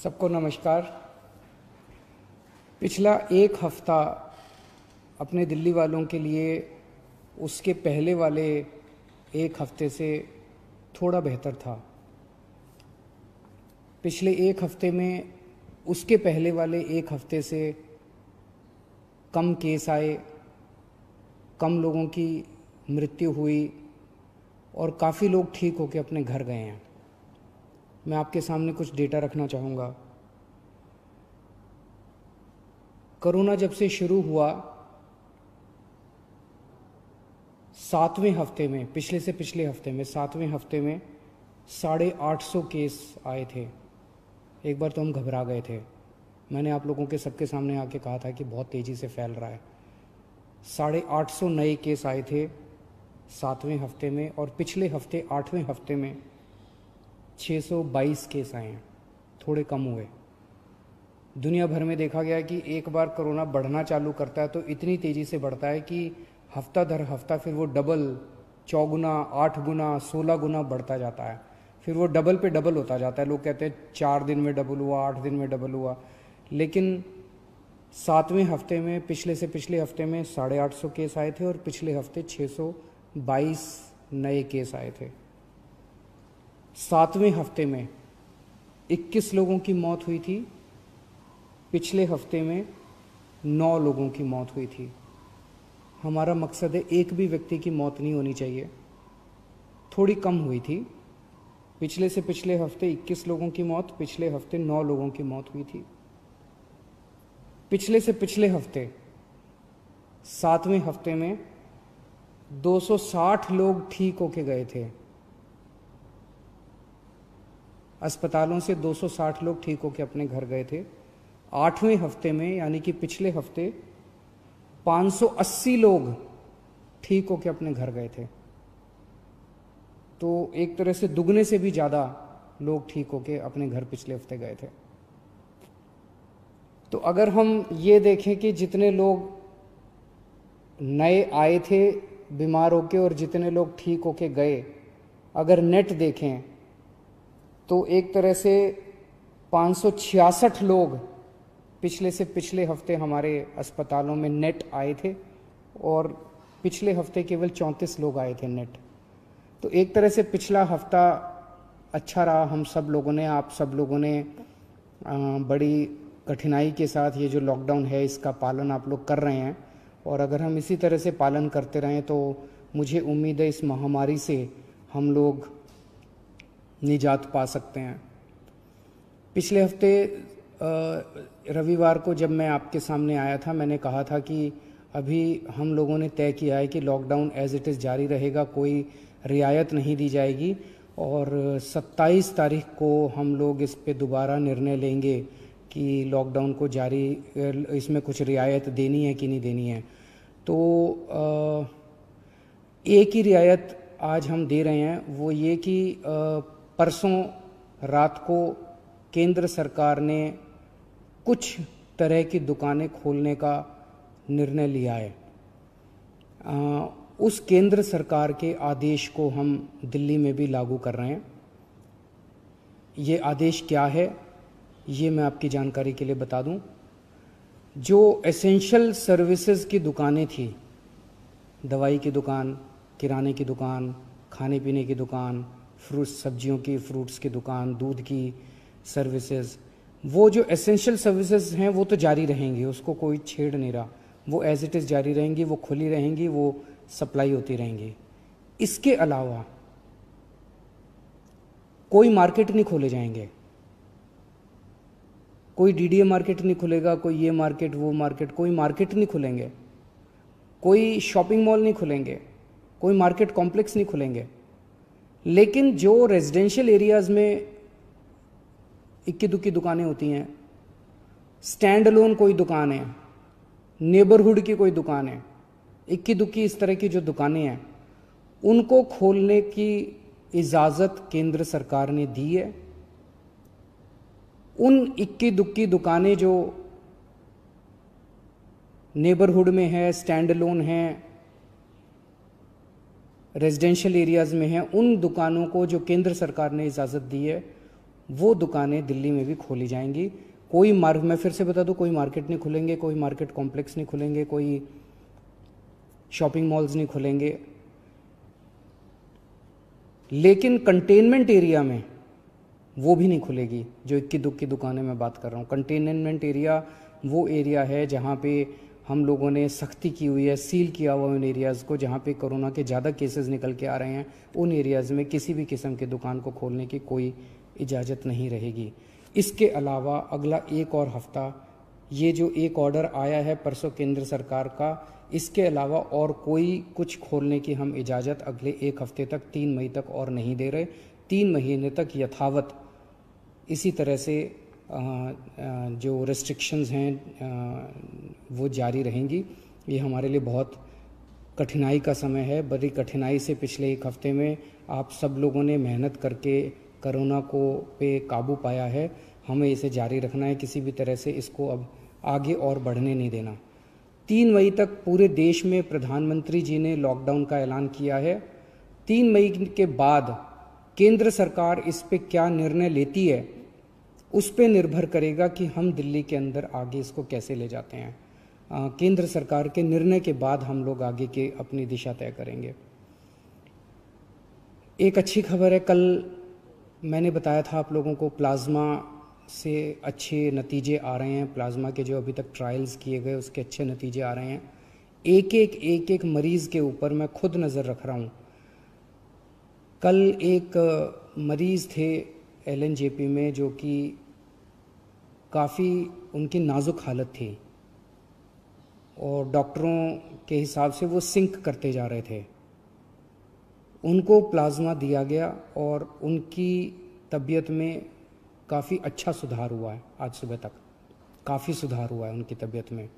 सबको नमस्कार। पिछला एक हफ्ता अपने दिल्ली वालों के लिए उसके पहले वाले एक हफ्ते से थोड़ा बेहतर था। पिछले एक हफ्ते में उसके पहले वाले एक हफ्ते से कम केस आए, कम लोगों की मृत्यु हुई और काफ़ी लोग ठीक होकर अपने घर गए हैं। मैं आपके सामने कुछ डेटा रखना चाहूँगा। कोरोना जब से शुरू हुआ, 7वें हफ्ते में, पिछले हफ्ते में 7वें हफ्ते में 850 केस आए थे। एक बार तो हम घबरा गए थे। मैंने आप लोगों के सबके सामने आके कहा था कि बहुत तेज़ी से फैल रहा है। 850 नए केस आए थे 7वें हफ्ते में, और पिछले हफ्ते 8वें हफ्ते में 622 केस आए हैं, थोड़े कम हुए। दुनिया भर में देखा गया कि एक बार कोरोना बढ़ना चालू करता है तो इतनी तेज़ी से बढ़ता है कि हफ्ता दर हफ्ता फिर वो डबल, 4 गुना, 8 गुना, 16 गुना बढ़ता जाता है। फिर वो डबल पे डबल होता जाता है। लोग कहते हैं 4 दिन में डबल हुआ, 8 दिन में डबल हुआ, लेकिन 7वें हफ्ते में, पिछले हफ्ते में 850 केस आए थे और पिछले हफ्ते 622 नए केस आए थे। 7वें हफ्ते में 21 लोगों की मौत हुई थी, पिछले हफ्ते में 9 लोगों की मौत हुई थी। हमारा मकसद है एक भी व्यक्ति की मौत नहीं होनी चाहिए। थोड़ी कम हुई थी। पिछले से पिछले हफ्ते 21 लोगों की मौत, पिछले हफ्ते 9 लोगों की मौत हुई थी। पिछले से पिछले हफ्ते 7वें हफ्ते में 260 लोग ठीक होके गए थे। अस्पतालों से 260 लोग ठीक होकर अपने घर गए थे। 8वें हफ्ते में, यानी कि पिछले हफ्ते, 580 लोग ठीक होकर अपने घर गए थे। तो एक तरह से दुगने से भी ज़्यादा लोग ठीक होकर अपने घर पिछले हफ्ते गए थे। तो अगर हम ये देखें कि जितने लोग नए आए थे बीमार होके और जितने लोग ठीक होके गए, अगर नेट देखें तो एक तरह से 566 लोग पिछले से पिछले हफ्ते हमारे अस्पतालों में नेट आए थे और पिछले हफ्ते केवल 34 लोग आए थे नेट। तो एक तरह से पिछला हफ्ता अच्छा रहा। हम सब लोगों ने, आप सब लोगों ने बड़ी कठिनाई के साथ ये जो लॉकडाउन है इसका पालन आप लोग कर रहे हैं, और अगर हम इसी तरह से पालन करते रहें तो मुझे उम्मीद है इस महामारी से हम लोग निजात पा सकते हैं। पिछले हफ्ते रविवार को जब मैं आपके सामने आया था, मैंने कहा था कि अभी हम लोगों ने तय किया है कि लॉकडाउन एज इट इज़ जारी रहेगा, कोई रियायत नहीं दी जाएगी, और 27 तारीख को हम लोग इस पे दोबारा निर्णय लेंगे कि लॉकडाउन को जारी, इसमें कुछ रियायत देनी है कि नहीं देनी है। तो एक ही रियायत आज हम दे रहे हैं, वो ये कि परसों रात को केंद्र सरकार ने कुछ तरह की दुकानें खोलने का निर्णय लिया है। उस केंद्र सरकार के आदेश को हम दिल्ली में भी लागू कर रहे हैं। ये आदेश क्या है ये मैं आपकी जानकारी के लिए बता दूं। जो एसेंशियल सर्विसेज की दुकानें थी, दवाई की दुकान, किराने की दुकान, खाने पीने की दुकान, सब्जियों की, फ्रूट्स की दुकान, दूध की सर्विसेज, वो जो एसेंशियल सर्विसेज हैं वो तो जारी रहेंगी, उसको कोई छेड़ नहीं रहा। वो एज इट इज़ जारी रहेंगी, वो खुली रहेंगी, वो सप्लाई होती रहेंगी। इसके अलावा कोई मार्केट नहीं खोले जाएंगे। कोई डीडीए मार्केट नहीं खुलेगा, कोई ये मार्केट वो मार्केट, कोई मार्केट नहीं खुलेंगे, कोई शॉपिंग मॉल नहीं खुलेंगे, कोई मार्केट कॉम्प्लेक्स नहीं खुलेंगे। लेकिन जो रेजिडेंशियल एरियाज में इक्की दुक्की दुकानें होती हैं, स्टैंड अलोन कोई दुकान है, नेबरहुड की कोई दुकान है, इक्की दुक्की इस तरह की जो दुकानें हैं, उनको खोलने की इजाज़त केंद्र सरकार ने दी है। उन इक्की दुक्की दुकानें जो नेबरहुड में है, स्टैंड अलोन है, रेजिडेंशियल एरियाज़ में हैं, उन दुकानों को जो केंद्र सरकार ने इजाज़त दी है वो दुकानें दिल्ली में भी खोली जाएंगी। मैं फिर से बता दूं, कोई मार्केट नहीं खुलेंगे, कोई मार्केट कॉम्प्लेक्स नहीं खुलेंगे, कोई शॉपिंग मॉल्स नहीं खुलेंगे, लेकिन कंटेनमेंट एरिया में वो भी नहीं खुलेगी। जो इक्की दुक्की दुकानें मैं बात कर रहा हूँ, कंटेनमेंट एरिया वो एरिया है जहाँ पे हम लोगों ने सख्ती की हुई है, सील किया हुआ उन एरियाज़ को जहाँ पे कोरोना के ज़्यादा केसेस निकल के आ रहे हैं। उन एरियाज़ में किसी भी किस्म की दुकान को खोलने की कोई इजाज़त नहीं रहेगी। इसके अलावा अगला एक और हफ्ता, ये जो एक ऑर्डर आया है परसों केंद्र सरकार का, इसके अलावा और कोई कुछ खोलने की हम इजाज़त अगले एक हफ्ते तक, 3 मई तक और नहीं दे रहे। 3 महीने तक यथावत इसी तरह से जो रेस्ट्रिक्शंस हैं वो जारी रहेंगी। ये हमारे लिए बहुत कठिनाई का समय है। बड़ी कठिनाई से पिछले एक हफ्ते में आप सब लोगों ने मेहनत करके कोरोना को पे काबू पाया है। हमें इसे जारी रखना है, किसी भी तरह से इसको अब आगे और बढ़ने नहीं देना। 3 मई तक पूरे देश में प्रधानमंत्री जी ने लॉकडाउन का ऐलान किया है। 3 मई के बाद केंद्र सरकार इस पे क्या निर्णय लेती है, उस पे निर्भर करेगा कि हम दिल्ली के अंदर आगे इसको कैसे ले जाते हैं। केंद्र सरकार के निर्णय के बाद हम लोग आगे के अपनी दिशा तय करेंगे। एक अच्छी खबर है, कल मैंने बताया था आप लोगों को, प्लाज्मा से अच्छे नतीजे आ रहे हैं। प्लाज्मा के जो अभी तक ट्रायल्स किए गए उसके अच्छे नतीजे आ रहे हैं। एक एक मरीज़ के ऊपर मैं खुद नज़र रख रहा हूँ। कल एक मरीज़ थे LNJP में जो कि काफ़ी उनकी नाजुक हालत थी और डॉक्टरों के हिसाब से वो सिंक करते जा रहे थे। उनको प्लाज्मा दिया गया और उनकी तबीयत में काफ़ी अच्छा सुधार हुआ है। आज सुबह तक काफ़ी सुधार हुआ है उनकी तबीयत में।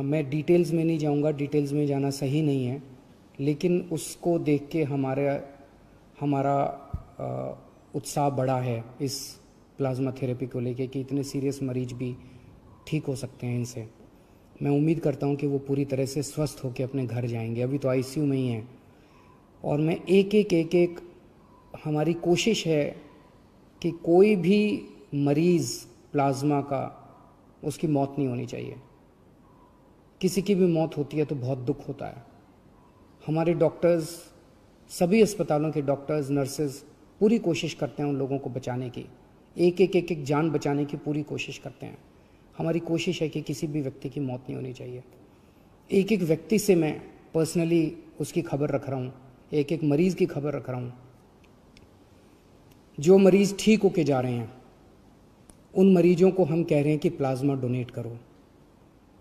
मैं डिटेल्स में नहीं जाऊंगा, डिटेल्स में जाना सही नहीं है, लेकिन उसको देख के हमारा उत्साह बढ़ा है इस प्लाज्मा थेरेपी को लेके कि इतने सीरियस मरीज भी ठीक हो सकते हैं इनसे। मैं उम्मीद करता हूं कि वो पूरी तरह से स्वस्थ होकर अपने घर जाएंगे। अभी तो ICU में ही हैं और मैं एक एक हमारी कोशिश है कि कोई भी मरीज़ प्लाज्मा का, उसकी मौत नहीं होनी चाहिए। किसी की भी मौत होती है तो बहुत दुख होता है। हमारे डॉक्टर्स, सभी अस्पतालों के डॉक्टर्स, नर्सेज पूरी कोशिश करते हैं उन लोगों को बचाने की, एक जान बचाने की पूरी कोशिश करते हैं। हमारी कोशिश है कि किसी भी व्यक्ति की मौत नहीं होनी चाहिए। एक व्यक्ति से मैं पर्सनली उसकी खबर रख रहा हूँ, एक मरीज़ की खबर रख रहा हूँ। जो मरीज़ ठीक होके जा रहे हैं उन मरीजों को हम कह रहे हैं कि प्लाज्मा डोनेट करो।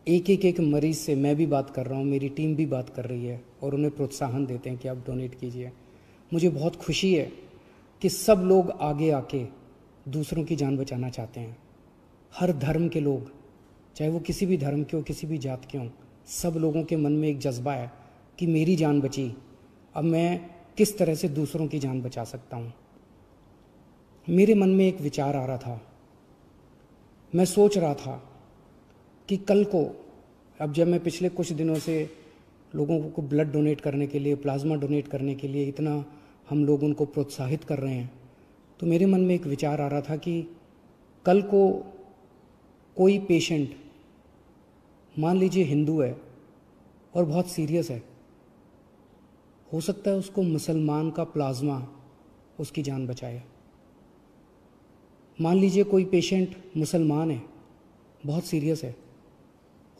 एक मरीज़ से मैं भी बात कर रहा हूँ, मेरी टीम भी बात कर रही है और उन्हें प्रोत्साहन देते हैं कि आप डोनेट कीजिए। मुझे बहुत खुशी है कि सब लोग आगे आके दूसरों की जान बचाना चाहते हैं। हर धर्म के लोग, चाहे वो किसी भी धर्म के हो, किसी भी जात के हों, सब लोगों के मन में एक जज्बा है कि मेरी जान बची, अब मैं किस तरह से दूसरों की जान बचा सकता हूँ। मेरे मन में एक विचार आ रहा था, मैं सोच रहा था कि कल को, अब जब मैं पिछले कुछ दिनों से लोगों को ब्लड डोनेट करने के लिए, प्लाज्मा डोनेट करने के लिए इतना हम लोग उनको प्रोत्साहित कर रहे हैं, तो मेरे मन में एक विचार आ रहा था कि कल को कोई पेशेंट, मान लीजिए हिंदू है और बहुत सीरियस है, हो सकता है उसको मुसलमान का प्लाज्मा उसकी जान बचाए। मान लीजिए कोई पेशेंट मुसलमान है, बहुत सीरियस है,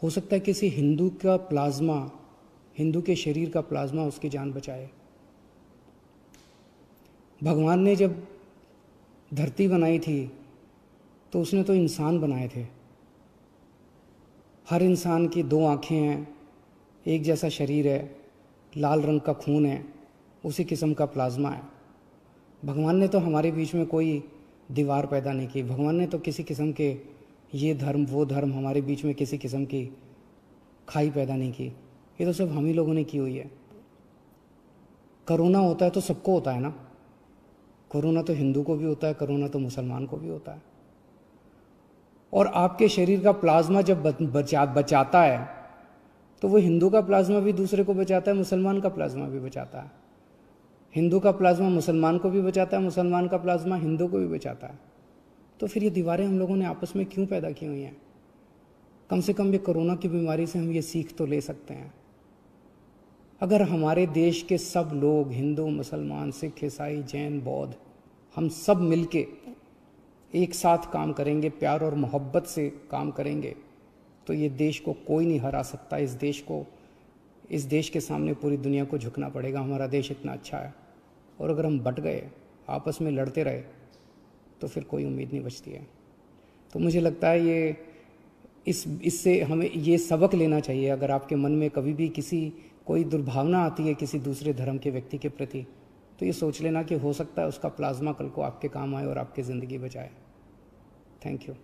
हो सकता है किसी हिंदू का प्लाज्मा, हिंदू के शरीर का प्लाज्मा उसकी जान बचाए। भगवान ने जब धरती बनाई थी तो उसने तो इंसान बनाए थे। हर इंसान की 2 आँखें हैं, एक जैसा शरीर है, लाल रंग का खून है, उसी किस्म का प्लाज्मा है। भगवान ने तो हमारे बीच में कोई दीवार पैदा नहीं की। भगवान ने तो किसी किस्म के ये धर्म वो धर्म हमारे बीच में किसी किस्म की खाई पैदा नहीं की। ये तो सब हम ही लोगों ने की हुई है। कोरोना होता है तो सबको होता है ना, कोरोना तो हिंदू को भी होता है, कोरोना तो मुसलमान को भी होता है। और आपके शरीर का प्लाज्मा जब बचाता है तो वो हिंदू का प्लाज्मा भी दूसरे को बचाता है, मुसलमान का प्लाज्मा भी बचाता है। हिंदू का प्लाज्मा मुसलमान को भी बचाता है, मुसलमान का प्लाज्मा हिंदू को भी बचाता है। तो फिर ये दीवारें हम लोगों ने आपस में क्यों पैदा की हुई हैं? कम से कम ये कोरोना की बीमारी से हम ये सीख तो ले सकते हैं। अगर हमारे देश के सब लोग, हिंदू, मुसलमान, सिख, ईसाई, जैन, बौद्ध, हम सब मिलके एक साथ काम करेंगे, प्यार और मोहब्बत से काम करेंगे, तो ये देश को कोई नहीं हरा सकता। इस देश के सामने पूरी दुनिया को झुकना पड़ेगा। हमारा देश इतना अच्छा है। और अगर हम बट गए, आपस में लड़ते रहे, तो फिर कोई उम्मीद नहीं बचती है। तो मुझे लगता है इससे हमें ये सबक लेना चाहिए। अगर आपके मन में कभी भी कोई दुर्भावना आती है किसी दूसरे धर्म के व्यक्ति के प्रति, तो ये सोच लेना कि हो सकता है उसका प्लाज्मा कल को आपके काम आए और आपकी ज़िंदगी बचाए। Thank you.